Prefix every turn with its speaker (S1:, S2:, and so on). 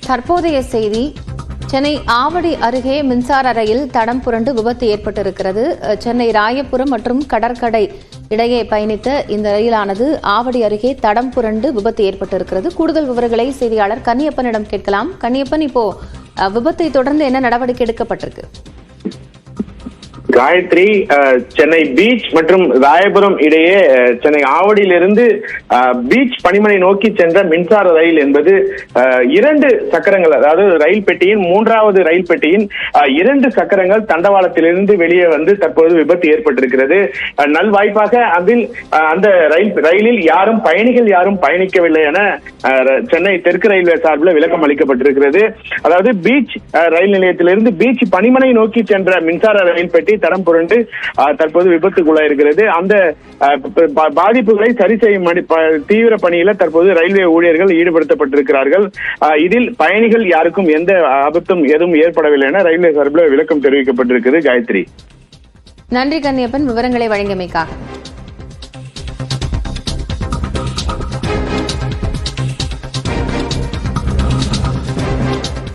S1: தற்போதைய செய்தி, சென்னை ஆவடி அருகே மின்சார ரயில் தடம் புரண்டு விபத்து ஏற்பட்டிருக்கிறது. சென்னை ராயபுரம் மற்றும் கடற்கரை இடையே பயணித்த இந்த ரயிலானது ஆவடி அருகே தடம் புரண்டு விபத்து ஏற்பட்டிருக்கிறது. கூடுதல் விவரங்களை செய்தியாளர் கன்னியப்பனிடம் கேட்கலாம். கன்னியப்பன், இப்போ விபத்தை தொடர்ந்து என்ன நடவடிக்கை எடுக்கப்பட்டிருக்கு?
S2: காயத்ரி, சென்னை பீச் மற்றும் ராயபுரம் இடையே சென்னை ஆவடியிலிருந்து பீச் பணிமனை நோக்கி சென்ற மின்சார ரயில் என்பது 2 சக்கரங்கள், அதாவது ரயில் பெட்டியின் 3வது ரயில் பெட்டியின் 2 சக்கரங்கள் தண்டவாளத்திலிருந்து வெளியே வந்து தற்போது விபத்து ஏற்பட்டிருக்கிறது. நல்வாய்ப்பாக அதில் அந்த ரயிலில் பயணிகள் யாரும் பயணிக்கவில்லை என சென்னை தெற்கு ரயில்வே சார்பில் விளக்கம் அளிக்கப்பட்டிருக்கிறது. அதாவது பீச் ரயில் நிலையத்திலிருந்து பீச் பணிமனை நோக்கி சென்ற மின்சார ரயில் பெட்டி தடம் புரண்டு தற்போது விபத்துக்குள்ளாயிருக்கிறது. அந்த பாதிப்புகளை சரி செய்யும் தீவிர பணியில தற்போது ரயில்வே ஊழியர்கள் ஈடுபடுத்தப்பட்டிருக்கிறார்கள். இதில் பயணிகள் யாருக்கும் எந்த ஆபத்தும் எதுவும் ஏற்படவில்லை என ரயில்வே சார்பில் விளக்கம் தெரிவிக்கப்பட்டிருக்கிறது. காயத்ரி,
S1: நன்றி கன்னியப்பன், விவரங்களை வழங்கியமைக்காக.